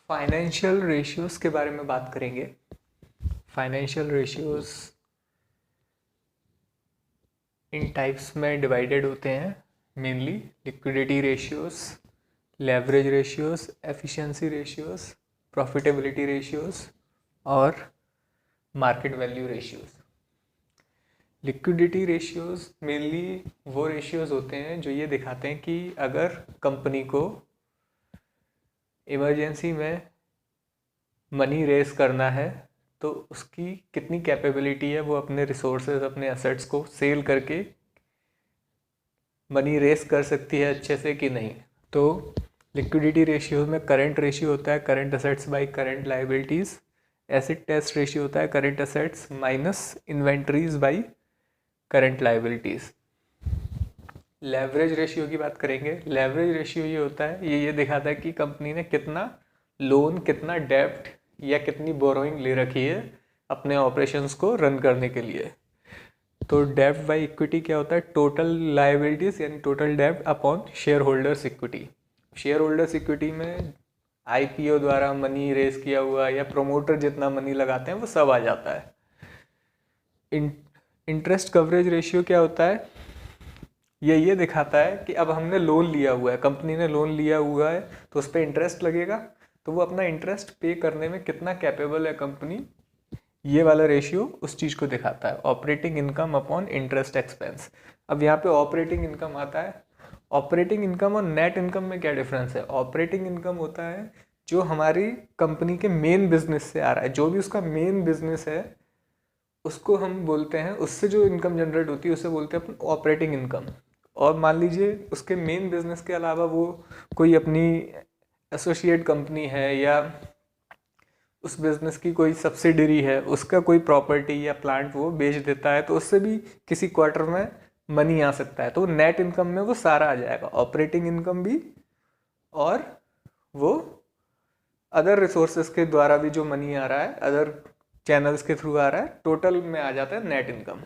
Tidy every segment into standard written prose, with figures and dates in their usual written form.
Financial ratios के बारे में बात करेंगे। फाइनेंशियल रेशियोज इन टाइप्स में डिवाइडेड होते हैं, mainly liquidity ratios, leverage ratios, efficiency ratios, profitability ratios और market value ratios. Liquidity ratios mainly वो रेशियोज होते हैं जो ये दिखाते हैं कि अगर कंपनी को इमरजेंसी में मनी रेस करना है तो उसकी कितनी कैपेबिलिटी है वो अपने रिसोर्सेज, अपने एसेट्स को सेल करके मनी रेस कर सकती है अच्छे से कि नहीं। तो लिक्विडिटी रेशियो में करंट रेशियो होता है current assets by current liabilities, acid test ratio होता है current assets minus inventories by current liabilities. Leverage ratio की बात करेंगे। लेवरेज रेशियो ये होता है, ये दिखाता है कि कंपनी ने कितना लोन, कितना डेब्ट या कितनी बोरोइंग ले रखी है अपने ऑपरेशंस को रन करने के लिए। तो डेब्ट बाय इक्विटी क्या होता है, टोटल लायबिलिटीज यानी टोटल डेब्ट upon shareholders equity. Share holders equity में आईपीओ द्वारा मनी रेस किया हुआ या प्रोमोटर जितना मनी लगाते हैं वो सब आ जाता है। इंटरेस्ट कवरेज रेशियो क्या होता है, ये दिखाता है कि अब हमने लोन लिया हुआ है, कंपनी ने लोन लिया हुआ है तो उस पर इंटरेस्ट लगेगा, तो वो अपना इंटरेस्ट पे करने में कितना कैपेबल है कंपनी, ये वाला रेशियो उस चीज़ को दिखाता है। Operating income upon interest expense. अब यहाँ पे ऑपरेटिंग इनकम आता है। ऑपरेटिंग इनकम और नेट इनकम में क्या डिफरेंस है। ऑपरेटिंग इनकम होता है जो हमारी कंपनी के मेन बिजनेस से आ रहा है, जो भी उसका मेन बिजनेस है उसको हम बोलते हैं, उससे जो इनकम जनरेट होती है उसे बोलते हैं अपन ऑपरेटिंग इनकम। और मान लीजिए उसके मेन बिजनेस के अलावा वो कोई अपनी एसोसिएट कंपनी है या उस बिजनेस की कोई सब्सिडरी है, उसका कोई प्रॉपर्टी या प्लांट वो बेच देता है, तो उससे भी किसी क्वार्टर में मनी आ सकता है, तो नेट इनकम में वो सारा आ जाएगा, ऑपरेटिंग इनकम भी और वो अदर रिसोर्सेज के द्वारा भी जो मनी आ रहा है, अदर चैनल्स के थ्रू आ रहा है, टोटल में आ जाता है नेट इनकम।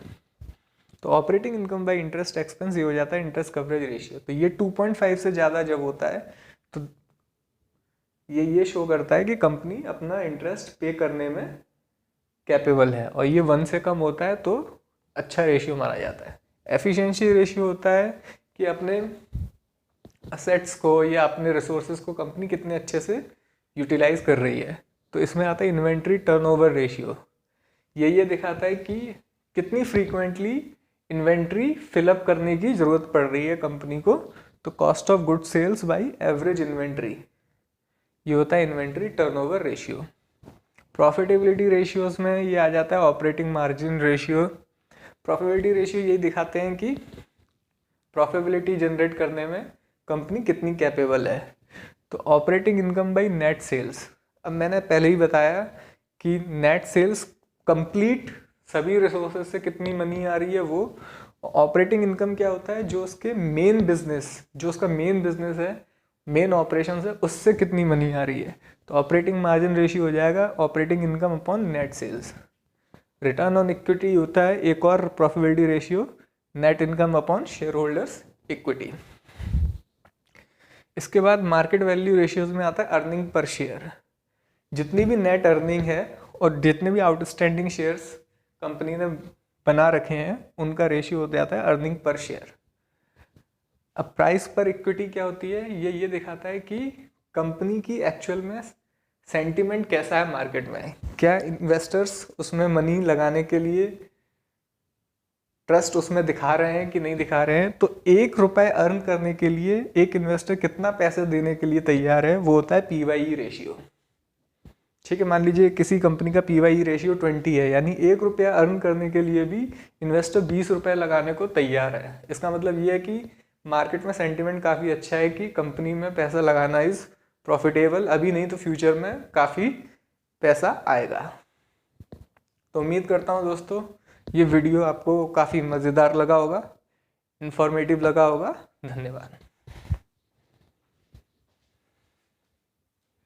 तो operating income bye interest expense ये हो जाता है इंटरेस्ट कवरेज रेशियो। तो ये 2.5 से ज़्यादा जब होता है तो ये शो करता है कि कंपनी अपना इंटरेस्ट पे करने में कैपेबल है, और ये 1 से कम होता है तो अच्छा रेशियो माना जाता है। एफिशिएंसी रेशियो होता है कि अपने असेट्स को या अपने रिसोर्सेज को कंपनी कितने अच्छे से यूटिलाइज कर रही है। तो इसमें आता है इन्वेंट्री टर्नओवर रेशियो। ये दिखाता है कि कितनी फ्रीक्वेंटली इन्वेंट्री फिलअप करने की ज़रूरत पड़ रही है कंपनी को। तो cost of good sales by average inventory, ये होता है inventory turnover ratio. Profitability ratios में ये आ जाता है operating margin ratio. Profitability ratio ये दिखाते हैं कि प्रॉफिटेबिलिटी जनरेट करने में कंपनी कितनी कैपेबल है। तो operating income by net sales, अब मैंने पहले ही बताया कि नेट सेल्स कंप्लीट सभी रिसोर्सेज से कितनी मनी आ रही है वो। ऑपरेटिंग इनकम क्या होता है, जो उसके मेन बिजनेस, जो उसका मेन बिजनेस है, मेन ऑपरेशन है, उससे कितनी मनी आ रही है। तो ऑपरेटिंग मार्जिन रेशियो हो जाएगा operating income upon net sales. Return on equity होता है एक और profitability ratio, net income upon shareholders equity. इसके बाद मार्केट वैल्यू रेशियोज में आता है अर्निंग पर शेयर। जितनी भी नेट अर्निंग है और जितने भी आउटस्टैंडिंग शेयर्स कंपनी ने बना रखे हैं उनका रेशियो हो जाता है अर्निंग पर शेयर। अब प्राइस पर इक्विटी क्या होती है, ये दिखाता है कि कंपनी की एक्चुअल में सेंटिमेंट कैसा है मार्केट में, क्या इन्वेस्टर्स उसमें मनी लगाने के लिए ट्रस्ट उसमें दिखा रहे हैं कि नहीं दिखा रहे हैं। तो 1 रुपये अर्न करने के लिए एक इन्वेस्टर कितना पैसे देने के लिए तैयार है, वो होता है PYE रेशियो। ठीक है, मान लीजिए किसी कंपनी का PYE रेशियो 20 है, यानी 1 रुपया अर्न करने के लिए भी इन्वेस्टर 20 रुपये लगाने को तैयार है। इसका मतलब ये है कि मार्केट में सेंटिमेंट काफ़ी अच्छा है कि कंपनी में पैसा लगाना इज़ प्रॉफिटेबल, अभी नहीं तो फ्यूचर में काफ़ी पैसा आएगा। तो उम्मीद करता हूँ दोस्तों ये वीडियो आपको काफ़ी मज़ेदार लगा होगा, इन्फॉर्मेटिव लगा होगा। धन्यवाद।